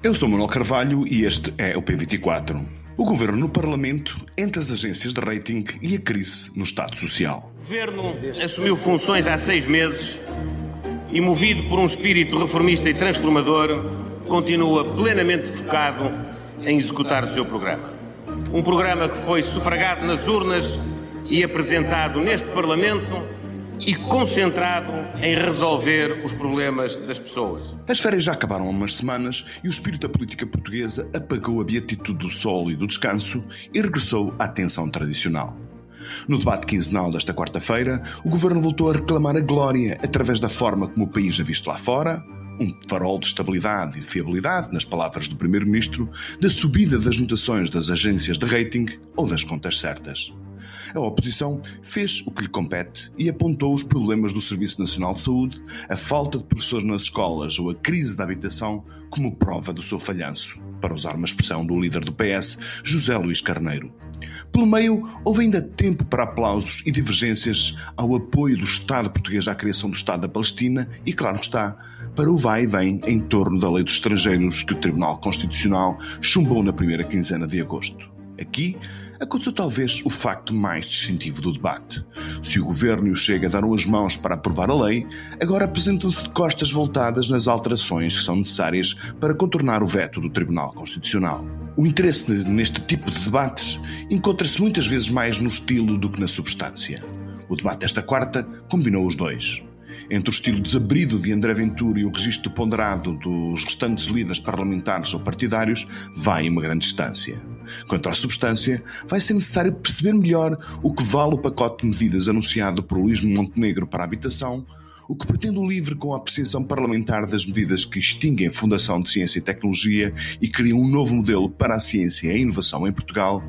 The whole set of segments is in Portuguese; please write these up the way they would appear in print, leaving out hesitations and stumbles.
Eu sou Manuel Carvalho e este é o P24. O governo no Parlamento, entre as agências de rating e a crise no Estado Social. O governo assumiu funções há 6 meses e, movido por um espírito reformista e transformador, continua plenamente focado em executar o seu programa. Um programa que foi sufragado nas urnas e apresentado neste Parlamento e concentrado em resolver os problemas das pessoas. As férias já acabaram há umas semanas e o espírito da política portuguesa apagou a beatitude do sol e do descanso e regressou à tensão tradicional. No debate quinzenal desta quarta-feira, o governo voltou a reclamar a glória através da forma como o país é visto lá fora, um farol de estabilidade e de fiabilidade, nas palavras do primeiro-ministro, da subida das notações das agências de rating ou das contas certas. A oposição fez o que lhe compete e apontou os problemas do Serviço Nacional de Saúde, a falta de professores nas escolas ou a crise da habitação como prova do seu falhanço, para usar uma expressão do líder do PS, José Luís Carneiro. Pelo meio, houve ainda tempo para aplausos e divergências ao apoio do Estado português à criação do Estado da Palestina e, claro está, para o vai e vem em torno da lei dos estrangeiros que o Tribunal Constitucional chumbou na primeira quinzena de agosto. Aqui, aconteceu talvez o facto mais distintivo do debate. Se o Governo e o Chega deram as mãos para aprovar a lei, agora apresentam-se de costas voltadas nas alterações que são necessárias para contornar o veto do Tribunal Constitucional. O interesse neste tipo de debates encontra-se muitas vezes mais no estilo do que na substância. O debate desta quarta combinou os dois. Entre o estilo desabrido de André Ventura e o registro ponderado dos restantes líderes parlamentares ou partidários, vai uma grande distância. Quanto à substância, vai ser necessário perceber melhor o que vale o pacote de medidas anunciado por Luís Montenegro para a habitação, o que pretende o LIVRE com a apreciação parlamentar das medidas que extinguem a Fundação de Ciência e Tecnologia e criam um novo modelo para a ciência e a inovação em Portugal,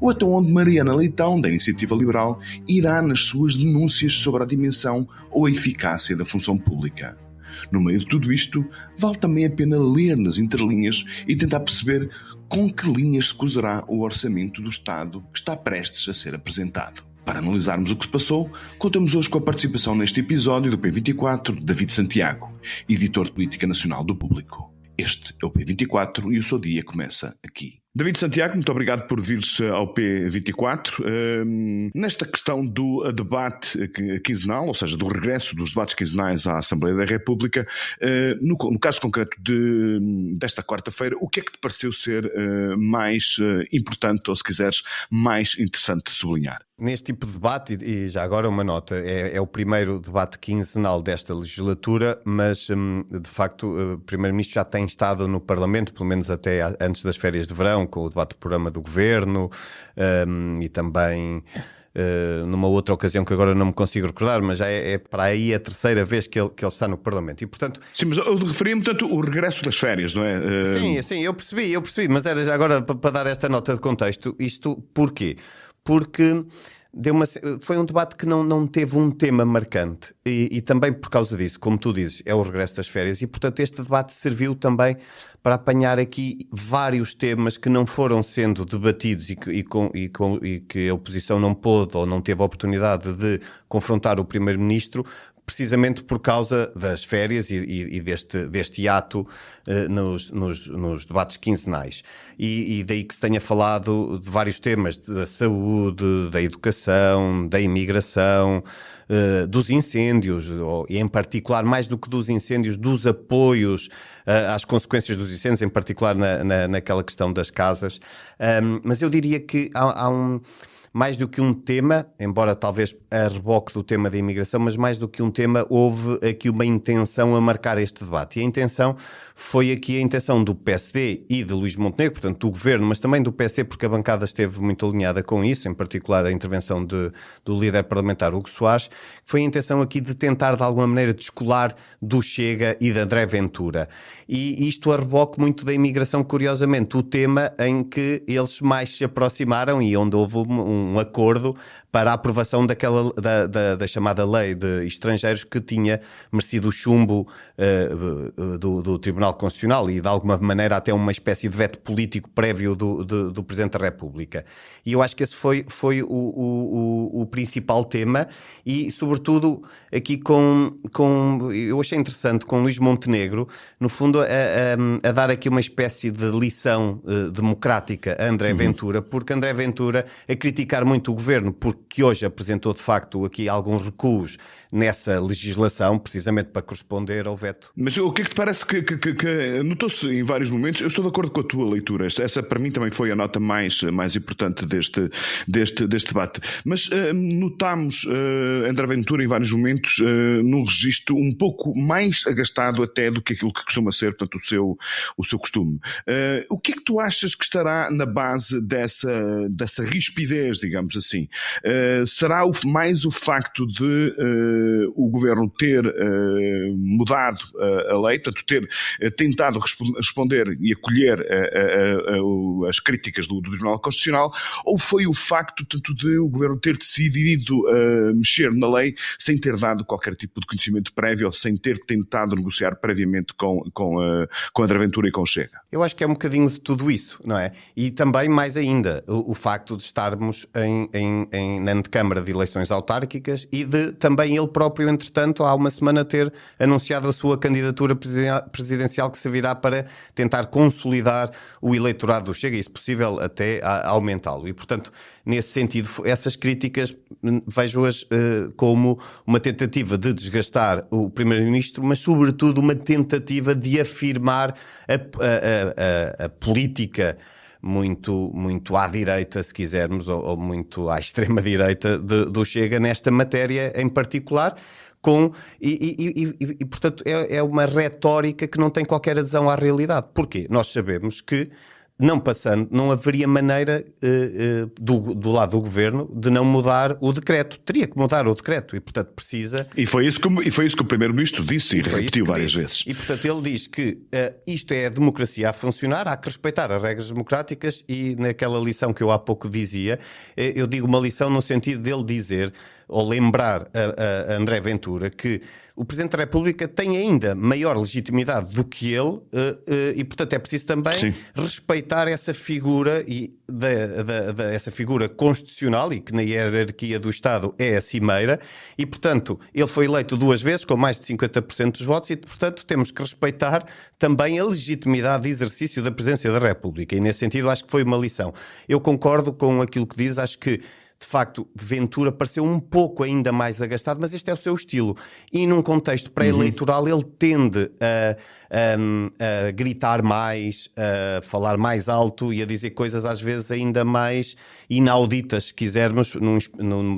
ou até onde Mariana Leitão, da Iniciativa Liberal, irá nas suas denúncias sobre a dimensão ou a eficácia da função pública. No meio de tudo isto, vale também a pena ler nas entrelinhas e tentar perceber com que linhas se cruzará o orçamento do Estado que está prestes a ser apresentado. Para analisarmos o que se passou, contamos hoje com a participação neste episódio do P24 de David Santiago, editor de Política Nacional do Público. Este é o P24 e o seu dia começa aqui. David Santiago, muito obrigado por vires ao P24. Nesta questão do debate quinzenal, ou seja, do regresso dos debates quinzenais à Assembleia da República, no caso concreto desta quarta-feira, o que é que te pareceu ser mais importante, ou se quiseres, mais interessante de sublinhar? Neste tipo de debate, e já agora uma nota, é o primeiro debate quinzenal desta legislatura, mas de facto o Primeiro-Ministro já tem estado no Parlamento, pelo menos até antes das férias de verão, com o debate do programa do Governo e também numa outra ocasião que agora não me consigo recordar, mas já é para aí a terceira vez que ele está no Parlamento. E, portanto... Sim, mas eu referia-me, portanto, o regresso das férias, não é? Sim, eu percebi, mas era já agora para dar esta nota de contexto. Isto porquê? Porque foi um debate que não teve um tema marcante e também por causa disso, como tu dizes, é o regresso das férias e, portanto, este debate serviu também para apanhar aqui vários temas que não foram sendo debatidos e que a oposição não pôde ou não teve a oportunidade de confrontar o Primeiro-Ministro, precisamente por causa das férias e deste hiato nos debates quinzenais. E daí que se tenha falado de vários temas, da saúde, da educação, da imigração, dos incêndios, e em particular, mais do que dos incêndios, dos apoios às consequências dos incêndios, em particular naquela questão das casas. Mas eu diria que há mais do que um tema, embora talvez a reboque do tema da imigração, mas mais do que um tema, houve aqui uma intenção a marcar este debate. E a intenção foi aqui a intenção do PSD e de Luís Montenegro, portanto do Governo, mas também do PSD, porque a bancada esteve muito alinhada com isso, em particular a intervenção do líder parlamentar Hugo Soares, foi a intenção aqui de tentar de alguma maneira descolar do Chega e de André Ventura. E isto a reboque muito da imigração, curiosamente, o tema em que eles mais se aproximaram e onde houve um acordo para a aprovação da chamada lei de estrangeiros, que tinha merecido o chumbo do Tribunal Constitucional e de alguma maneira até uma espécie de veto político prévio do Presidente da República. E eu acho que esse foi o principal tema, e sobretudo aqui eu achei interessante com Luís Montenegro, no fundo a dar aqui uma espécie de lição democrática a André Ventura, porque André Ventura a criticar muito o governo, porque hoje apresentou de facto aqui alguns recuos nessa legislação, precisamente para corresponder ao veto. Mas o que é que te parece que notou-se em vários momentos? Eu estou de acordo com a tua leitura. Essa para mim também foi a nota mais importante deste debate. Mas notámos André Ventura em vários momentos num registro um pouco mais agastado até do que aquilo que costuma ser, portanto, o seu costume. O que é que tu achas que estará na base dessa rispidez, digamos assim? Será mais o facto de o governo ter mudado a lei, portanto, ter tentado responder e acolher as críticas do Tribunal Constitucional, ou foi o facto, portanto, de o governo ter decidido mexer na lei sem ter dado qualquer tipo de conhecimento prévio, ou sem ter tentado negociar previamente com André Ventura e com o Chega? Eu acho que é um bocadinho de tudo isso, não é? E também, mais ainda, o facto de estarmos na antecâmara de eleições autárquicas e de também ele próprio, entretanto, há uma semana ter anunciado a sua candidatura presidencial, que servirá para tentar consolidar o eleitorado do Chega e, se possível, até aumentá-lo. E, portanto, nesse sentido, essas críticas vejo-as como uma tentativa de desgastar o Primeiro-Ministro, mas, sobretudo, uma tentativa de afirmar a política muito à direita, se quisermos, ou muito à extrema-direita do Chega nesta matéria em particular, e portanto, é uma retórica que não tem qualquer adesão à realidade. Porquê? Nós sabemos que, não passando, não haveria maneira do lado do governo de não mudar o decreto. Teria que mudar o decreto e, portanto, precisa... E foi isso que o Primeiro-Ministro disse e repetiu várias vezes. E, portanto, ele diz que isto é a democracia a funcionar, há que respeitar as regras democráticas, e naquela lição que eu há pouco dizia, eu digo uma lição no sentido dele dizer, ou lembrar a André Ventura, que o Presidente da República tem ainda maior legitimidade do que ele, e, portanto, é preciso também respeitar essa figura, essa figura constitucional, e que na hierarquia do Estado é a cimeira, e, portanto, ele foi eleito 2 vezes com mais de 50% dos votos, e, portanto, temos que respeitar também a legitimidade de exercício da Presidência da República, e, nesse sentido, acho que foi uma lição. Eu concordo com aquilo que diz, acho que de facto, Ventura pareceu um pouco ainda mais agastado, mas este é o seu estilo. E num contexto pré-eleitoral ele tende a gritar mais, a falar mais alto e a dizer coisas às vezes ainda mais inauditas, se quisermos,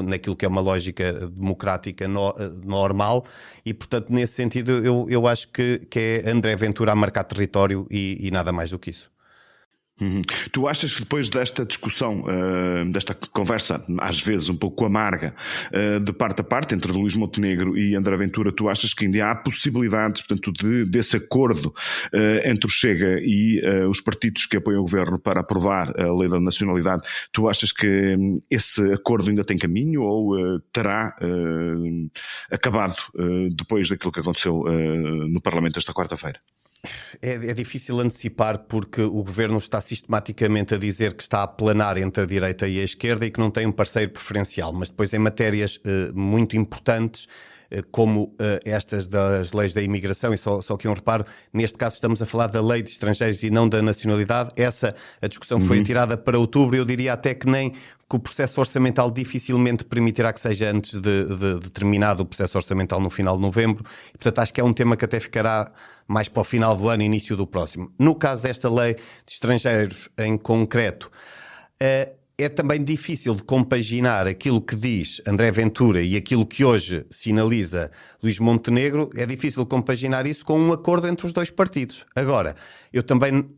naquilo que é uma lógica democrática normal. E, portanto, nesse sentido, eu acho que é André Ventura a marcar território e nada mais do que isso. Tu achas que depois desta discussão, desta conversa às vezes um pouco amarga, de parte a parte entre Luís Montenegro e André Ventura, tu achas que ainda há possibilidades, portanto, desse acordo entre o Chega e os partidos que apoiam o governo para aprovar a lei da nacionalidade? Tu achas que esse acordo ainda tem caminho ou terá acabado depois daquilo que aconteceu no Parlamento esta quarta-feira? É difícil antecipar, porque o governo está sistematicamente a dizer que está a planar entre a direita e a esquerda e que não tem um parceiro preferencial, mas depois em matérias muito importantes, como estas das leis da imigração, e só que um reparo, neste caso estamos a falar da lei de estrangeiros e não da nacionalidade, a discussão foi tirada para outubro, eu diria até que o processo orçamental dificilmente permitirá que seja antes de terminado o processo orçamental no final de novembro, e, portanto, acho que é um tema que até ficará mais para o final do ano, início do próximo. No caso desta lei de estrangeiros em concreto, é também difícil de compaginar aquilo que diz André Ventura e aquilo que hoje sinaliza Luís Montenegro, é difícil compaginar isso com um acordo entre os dois partidos. Agora,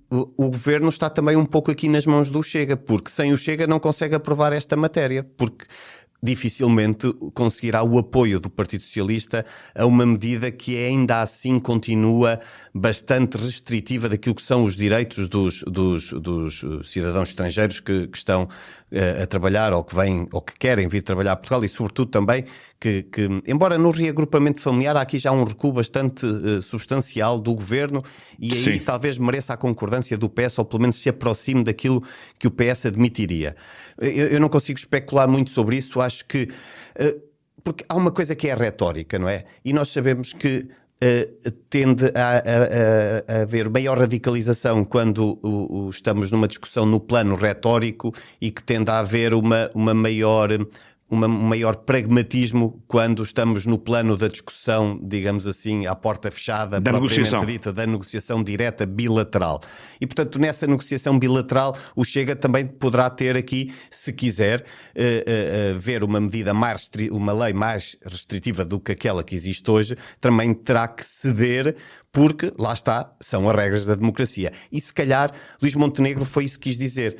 o governo está também um pouco aqui nas mãos do Chega, porque sem o Chega não consegue aprovar esta matéria, porque dificilmente conseguirá o apoio do Partido Socialista a uma medida que ainda assim continua bastante restritiva daquilo que são os direitos dos cidadãos estrangeiros que estão a trabalhar ou que vêm ou que querem vir trabalhar a Portugal, e sobretudo também que embora no reagrupamento familiar há aqui já um recuo bastante substancial do Governo, e aí Sim. talvez mereça a concordância do PS, ou pelo menos se aproxime daquilo que o PS admitiria. Eu não consigo especular muito sobre isso, acho que... porque há uma coisa que é a retórica, não é? E nós sabemos que tende a haver maior radicalização quando estamos numa discussão no plano retórico, e que tende a haver um maior pragmatismo quando estamos no plano da discussão, digamos assim, à porta fechada, da negociação dita, da negociação direta bilateral. E, portanto, nessa negociação bilateral, o Chega também poderá ter aqui, se quiser, ver uma medida uma lei mais restritiva do que aquela que existe hoje, também terá que ceder, porque, lá está, são as regras da democracia. E, se calhar, Luís Montenegro foi isso que quis dizer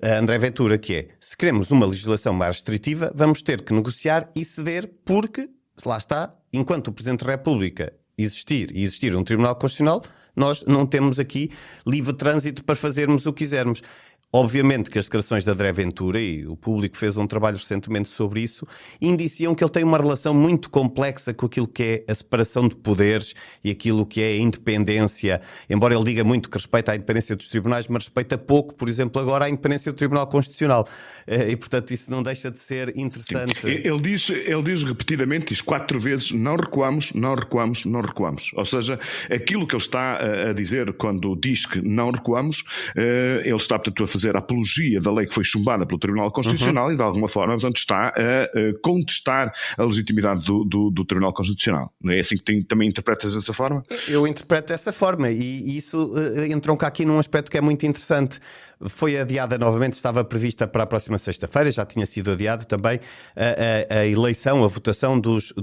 a André Ventura, que é: se queremos uma legislação mais restritiva, vamos ter que negociar e ceder, porque, lá está, enquanto o Presidente da República existir um Tribunal Constitucional, nós não temos aqui livre trânsito para fazermos o que quisermos. Obviamente que as declarações de André Ventura, e o público fez um trabalho recentemente sobre isso, indiciam que ele tem uma relação muito complexa com aquilo que é a separação de poderes e aquilo que é a independência, embora ele diga muito que respeita a independência dos tribunais, mas respeita pouco, por exemplo, agora a independência do Tribunal Constitucional. E, portanto, isso não deixa de ser interessante. Ele diz repetidamente, diz 4 vezes: não recuamos, não recuamos, não recuamos. Ou seja, aquilo que ele está a dizer quando diz que não recuamos, ele está, portanto, a fazer a apologia da lei que foi chumbada pelo Tribunal Constitucional e, de alguma forma, portanto, está a contestar a legitimidade do Tribunal Constitucional. Não é assim que também interpretas dessa forma? Eu interpreto dessa forma, e isso entronca aqui num aspecto que é muito interessante. Foi adiada novamente, estava prevista para a próxima sexta-feira, já tinha sido adiado também a eleição, a votação dos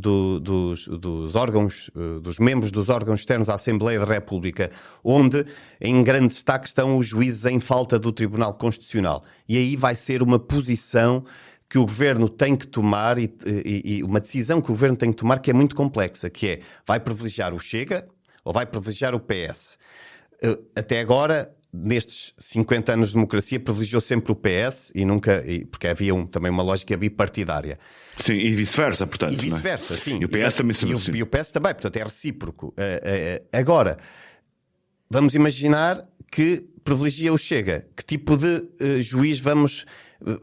órgãos, dos membros dos órgãos externos à Assembleia da República, onde em grande destaque estão os juízes em falta do Tribunal Constitucional. E aí vai ser uma posição que o Governo tem que tomar, e uma decisão que o Governo tem que tomar, que é muito complexa, que é: vai privilegiar o Chega ou vai privilegiar o PS? Até agora, nestes 50 anos de democracia, privilegiou sempre o PS, porque havia também uma lógica bipartidária. Sim, e vice-versa, portanto. E vice-versa, sim. E o PS também se E o PS também, portanto é recíproco. Agora, vamos imaginar que privilegia o Chega. Que tipo de juiz vamos...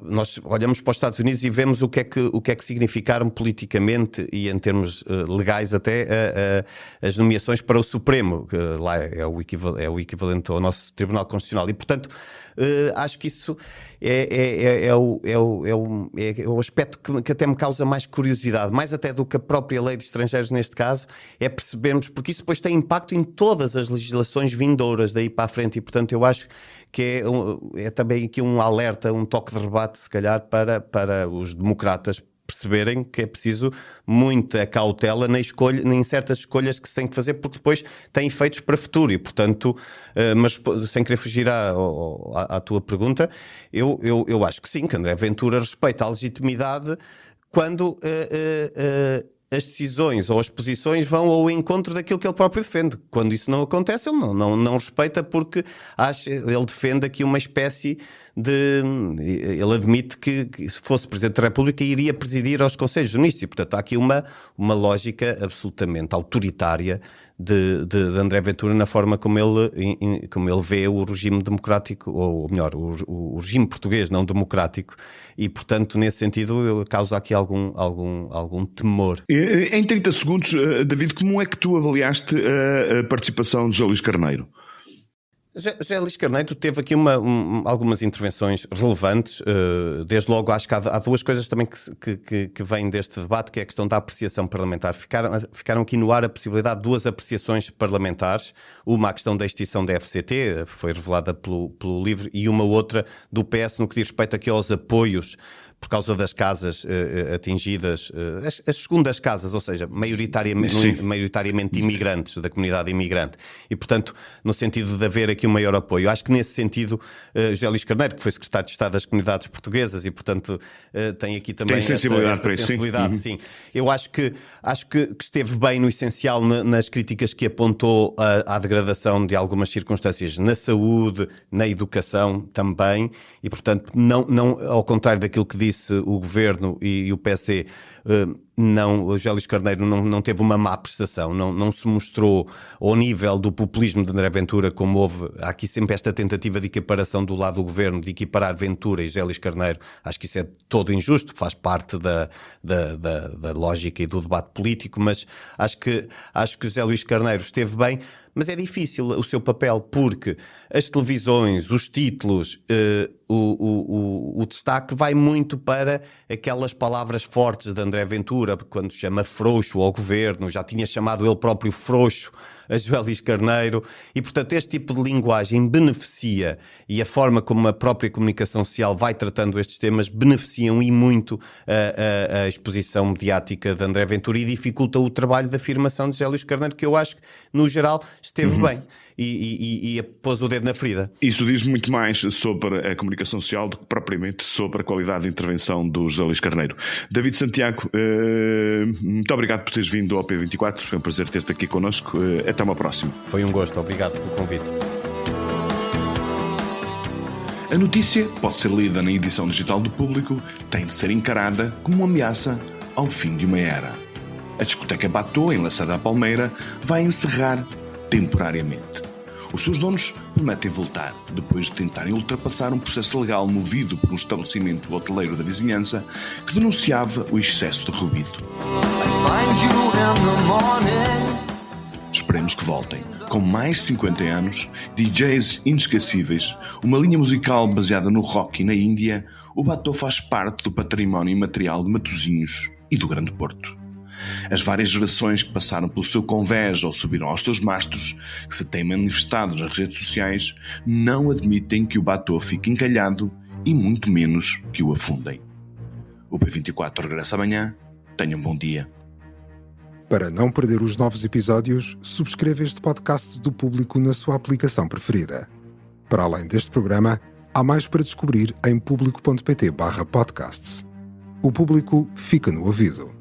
Nós olhamos para os Estados Unidos e vemos o que é que significaram politicamente e em termos legais até as nomeações para o Supremo, que lá é o equivalente ao nosso Tribunal Constitucional. E, portanto, acho que isso é o aspecto que até me causa mais curiosidade, mais até do que a própria lei de estrangeiros neste caso, é percebermos, porque isso depois tem impacto em todas as legislações vindouras daí para a frente, e, portanto, eu acho que é também aqui um alerta, um toque de rebate, se calhar, para os democratas perceberem que é preciso muita cautela em certas escolhas que se tem que fazer, porque depois têm efeitos para o futuro. E, portanto, mas sem querer fugir à tua pergunta, eu acho que sim, que André Ventura respeita a legitimidade quando as decisões ou as posições vão ao encontro daquilo que ele próprio defende. Quando isso não acontece, ele não respeita, porque ele defende aqui uma espécie de... Ele admite que se fosse Presidente da República iria presidir aos Conselhos de Ministros, e, portanto, há aqui uma lógica absolutamente autoritária de André Ventura na forma como ele vê o regime democrático, ou melhor, o regime português não democrático, e, portanto, nesse sentido, eu causo aqui algum temor. Em 30 segundos, David, como é que tu avaliaste a participação de José Luís Carneiro? José Luís Carneiro teve aqui algumas intervenções relevantes. Desde logo, acho que há duas coisas também que vêm deste debate, que é a questão da apreciação parlamentar. Ficaram aqui no ar a possibilidade de duas apreciações parlamentares. Uma, a questão da extinção da FCT, foi revelada pelo LIVRE, e uma outra do PS no que diz respeito aqui aos apoios por causa das casas atingidas, as segundas casas, ou seja, maioritariamente imigrantes, da comunidade imigrante. E, portanto, no sentido de haver aqui um maior apoio. Acho que nesse sentido, José Luís Carneiro, que foi secretário de Estado das Comunidades Portuguesas e, portanto, tem aqui também esta sensibilidade, sim. Eu acho que esteve bem no essencial nas críticas que apontou à degradação de algumas circunstâncias na saúde, na educação também, e, portanto, não ao contrário daquilo que disse o Governo e o PSD, o José Luís Carneiro não teve uma má prestação, não se mostrou ao nível do populismo de André Ventura, como houve. Há aqui sempre esta tentativa de equiparação do lado do Governo, de equiparar Ventura e José Luís Carneiro. Acho que isso é todo injusto, faz parte da lógica e do debate político, mas acho que José Luís Carneiro esteve bem. Mas é difícil o seu papel, porque as televisões, os títulos, o destaque vai muito para aquelas palavras fortes de André Ventura, quando chama frouxo ao Governo, já tinha chamado ele próprio frouxo a José Luís Carneiro, e portanto este tipo de linguagem beneficia, e a forma como a própria comunicação social vai tratando estes temas beneficiam e muito a exposição mediática de André Ventura e dificulta o trabalho de afirmação de José Luís Carneiro, que eu acho que no geral esteve bem e pôs o dedo na ferida. Isso diz muito mais sobre a comunicação social do que propriamente sobre a qualidade de intervenção do José Luís Carneiro. David Santiago, muito obrigado por teres vindo ao P24, foi um prazer ter-te aqui connosco. Até uma próxima. Foi um gosto, obrigado pelo convite. A notícia pode ser lida na edição digital do Público, tem de ser encarada como uma ameaça ao fim de uma era. A discoteca Batô, em Laçada da Palmeira, vai encerrar temporariamente. Os seus donos prometem voltar, depois de tentarem ultrapassar um processo legal movido por um estabelecimento hoteleiro da vizinhança que denunciava o excesso de ruído. Esperemos que voltem. Com mais de 50 anos, DJs inesquecíveis, uma linha musical baseada no rock e na Índia, o Batô faz parte do património imaterial de Matosinhos e do Grande Porto. As várias gerações que passaram pelo seu convés ou subiram aos seus mastros, que se têm manifestado nas redes sociais, não admitem que o Batô fique encalhado e muito menos que o afundem. O P24 regressa amanhã. Tenham um bom dia. Para não perder os novos episódios, subscreva este podcast do Público na sua aplicação preferida. Para além deste programa, há mais para descobrir em público.pt/podcasts. O Público fica no ouvido.